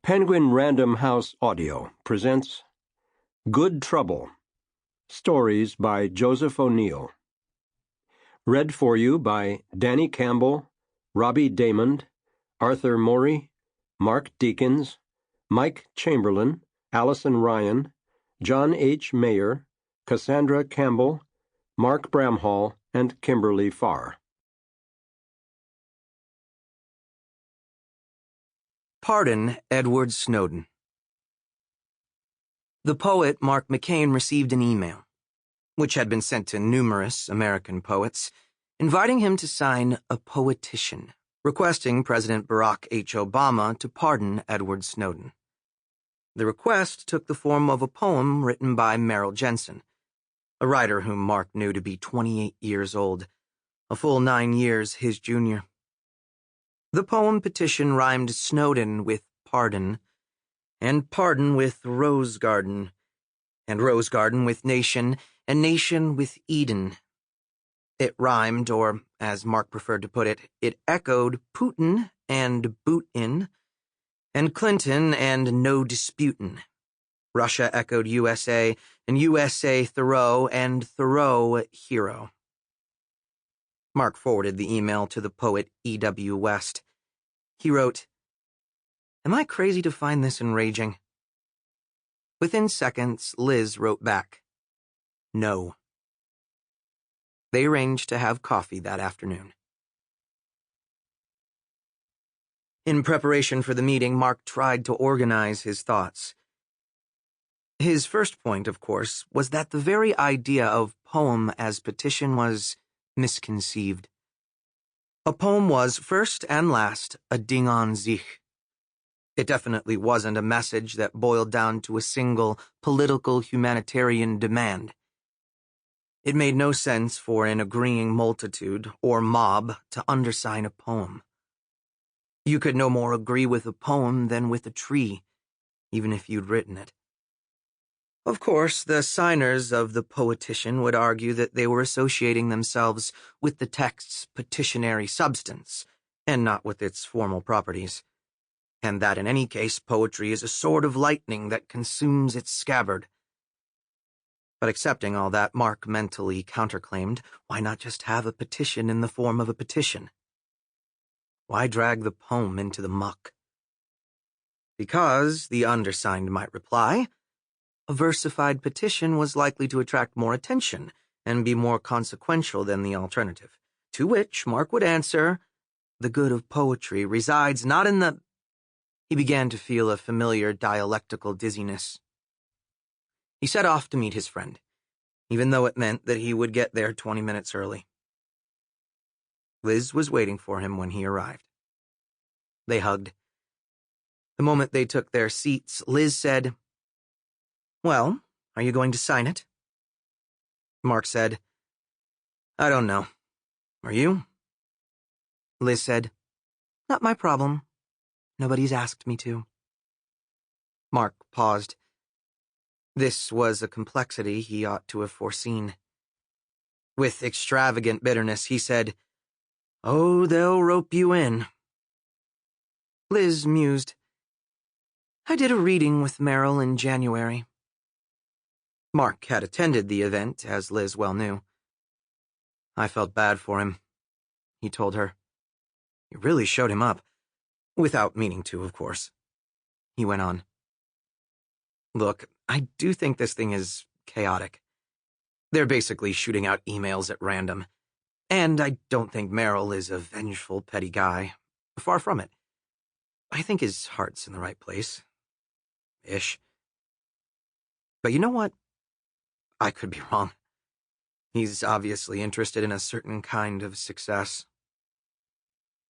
Penguin Random House Audio presents Good Trouble, stories by Joseph O'Neill. Read for you by Danny Campbell, Robbie Damond, Arthur Morey, Mark Deakins, Mike Chamberlain, Allison Ryan, John H. Mayer, Cassandra Campbell, Mark Bramhall, and Kimberly Farr. Pardon Edward Snowden. The poet Mark McCain received an email, which had been sent to numerous American poets, inviting him to sign a petition, requesting President Barack H. Obama to pardon Edward Snowden. The request took the form of a poem written by Merrill Jensen, a writer whom Mark knew to be 28 years old, a full 9 years his junior. The poem petition rhymed Snowden with pardon, and pardon with rose garden, and rose garden with nation, and nation with Eden. It rhymed, or, as Mark preferred to put it, it echoed Putin and boot-in, and Clinton and no disputin'. Russia echoed USA, and USA Thoreau, and Thoreau hero. Mark forwarded the email to the poet E.W. West. He wrote, "Am I crazy to find this enraging?" Within seconds, Liz wrote back, "No." They arranged to have coffee that afternoon. In preparation for the meeting, Mark tried to organize his thoughts. His first point, of course, was that the very idea of poem as petition was misconceived. A poem was, first and last, a ding an sich. It definitely wasn't a message that boiled down to a single political humanitarian demand. It made no sense for an agreeing multitude or mob to undersign a poem. You could no more agree with a poem than with a tree, even if you'd written it. Of course, the signers of the petition would argue that they were associating themselves with the text's petitionary substance, and not with its formal properties, and that in any case poetry is a sword of lightning that consumes its scabbard. But accepting all that, Mark mentally counterclaimed, why not just have a petition in the form of a petition? Why drag the poem into the muck? Because, the undersigned might reply, a versified petition was likely to attract more attention and be more consequential than the alternative. To which Mark would answer, the good of poetry resides not in the... He began to feel a familiar dialectical dizziness. He set off to meet his friend, even though it meant that he would get there 20 minutes early. Liz was waiting for him when he arrived. They hugged. The moment they took their seats, Liz said, "Well, are you going to sign it?" Mark said, "I don't know. Are you?" Liz said, "Not my problem. Nobody's asked me to." Mark paused. This was a complexity he ought to have foreseen. With extravagant bitterness, he said, "Oh, they'll rope you in." Liz mused. "I did a reading with Merrill in January." Mark had attended the event, as Liz well knew. "I felt bad for him," he told her. "You really showed him up. Without meaning to, of course." He went on. "Look, I do think this thing is chaotic. They're basically shooting out emails at random. And I don't think Merrill is a vengeful, petty guy. Far from it. I think his heart's in the right place. Ish. But you know what? I could be wrong. He's obviously interested in a certain kind of success."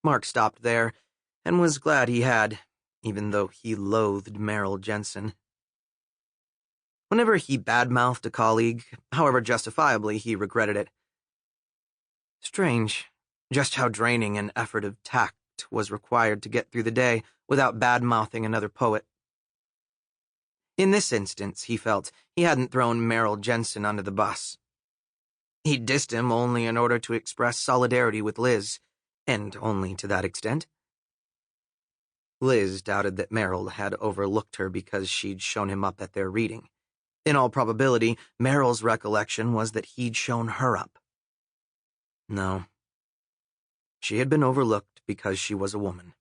Mark stopped there, and was glad he had, even though he loathed Merrill Jensen. Whenever he badmouthed a colleague, however justifiably, he regretted it. Strange, just how draining an effort of tact was required to get through the day without badmouthing another poet. In this instance, he felt, he hadn't thrown Merrill Jensen under the bus. He'd dissed him only in order to express solidarity with Liz, and only to that extent. Liz doubted that Merrill had overlooked her because she'd shown him up at their reading. In all probability, Merrill's recollection was that he'd shown her up. No. She had been overlooked because she was a woman.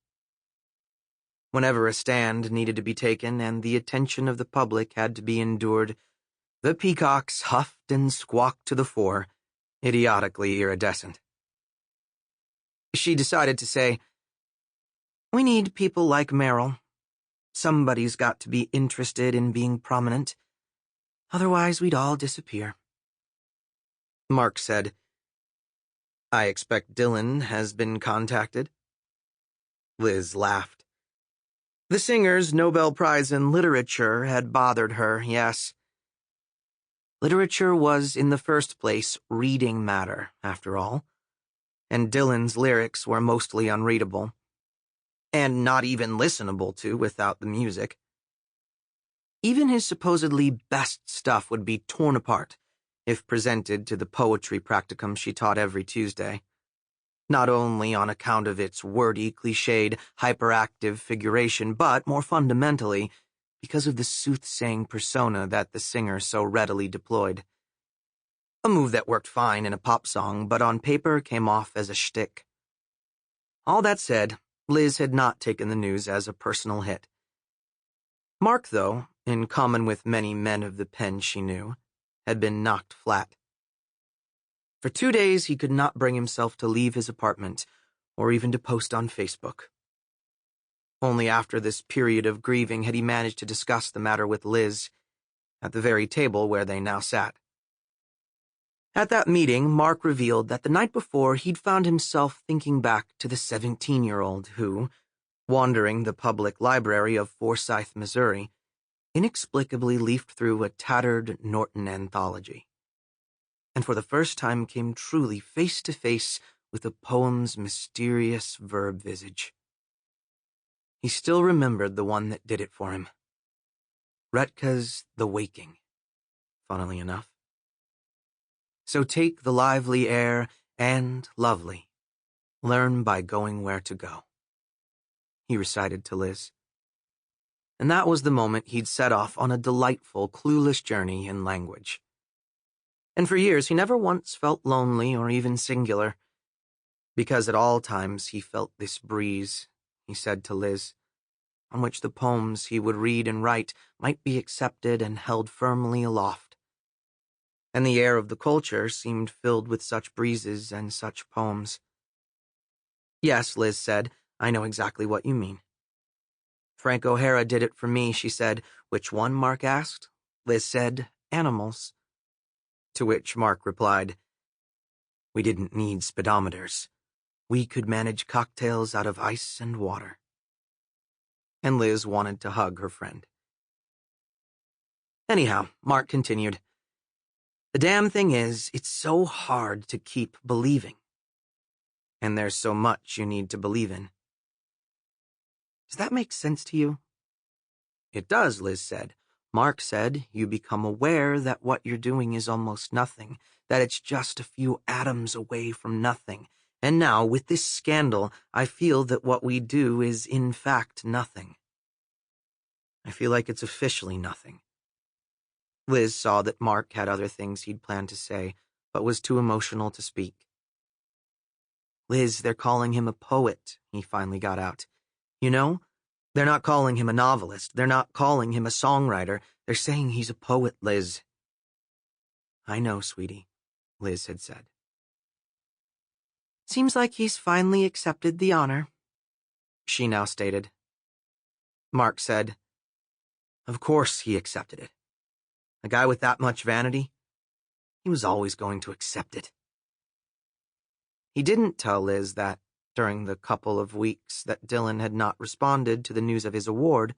Whenever a stand needed to be taken and the attention of the public had to be endured, the peacocks huffed and squawked to the fore, idiotically iridescent. She decided to say, "We need people like Merrill. Somebody's got to be interested in being prominent. Otherwise, we'd all disappear." Mark said, "I expect Dylan has been contacted." Liz laughed. The singer's Nobel Prize in Literature had bothered her, yes. Literature was, in the first place, reading matter, after all, and Dylan's lyrics were mostly unreadable, and not even listenable to without the music. Even his supposedly best stuff would be torn apart if presented to the poetry practicum she taught every Tuesday, not only on account of its wordy, cliched, hyperactive figuration, but, more fundamentally, because of the soothsaying persona that the singer so readily deployed. A move that worked fine in a pop song, but on paper came off as a shtick. All that said, Liz had not taken the news as a personal hit. Mark, though, in common with many men of the pen she knew, had been knocked flat. For 2 days he could not bring himself to leave his apartment, or even to post on Facebook. Only after this period of grieving had he managed to discuss the matter with Liz, at the very table where they now sat. At that meeting, Mark revealed that the night before he'd found himself thinking back to the 17-year-old who, wandering the public library of Forsyth, Missouri, inexplicably leafed through a tattered Norton anthology, and for the first time came truly face to face with a poem's mysterious verb visage. He still remembered the one that did it for him. Retka's The Waking, funnily enough. So take the lively air and, lovely, learn by going where to go, he recited to Liz. And that was the moment he'd set off on a delightful, clueless journey in language. And for years he never once felt lonely or even singular, because at all times he felt this breeze, he said to Liz, on which the poems he would read and write might be accepted and held firmly aloft. And the air of the culture seemed filled with such breezes and such poems. "Yes," Liz said, "I know exactly what you mean." "Frank O'Hara did it for me," she said. "Which one?" Mark asked. Liz said, "Animals." To which Mark replied, "We didn't need speedometers. We could manage cocktails out of ice and water." And Liz wanted to hug her friend. Anyhow, Mark continued, "The damn thing is, it's so hard to keep believing. And there's so much you need to believe in." Does that make sense to you? It does, Liz said. Mark said, you become aware that what you're doing is almost nothing, that it's just a few atoms away from nothing. And now, with this scandal, I feel that what we do is in fact nothing. I feel like it's officially nothing. Liz saw that Mark had other things he'd planned to say, but was too emotional to speak. "Liz, they're calling him a poet," he finally got out. "You know, they're not calling him a novelist. They're not calling him a songwriter. They're saying he's a poet, Liz." "I know, sweetie," Liz had said. "Seems like he's finally accepted the honor," she now stated. Mark said, "Of course he accepted it. A guy with that much vanity, he was always going to accept it." He didn't tell Liz that, during the couple of weeks that Dylan had not responded to the news of his award,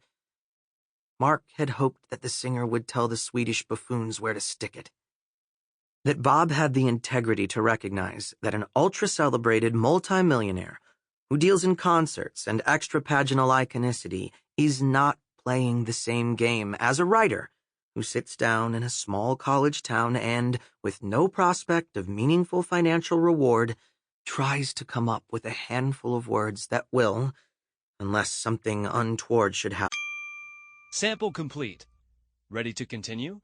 Mark had hoped that the singer would tell the Swedish buffoons where to stick it. That Bob had the integrity to recognize that an ultra-celebrated multimillionaire who deals in concerts and extra-paginal iconicity is not playing the same game as a writer who sits down in a small college town and, with no prospect of meaningful financial reward, tries to come up with a handful of words that will, unless something untoward should happen. Sample complete. Ready to continue?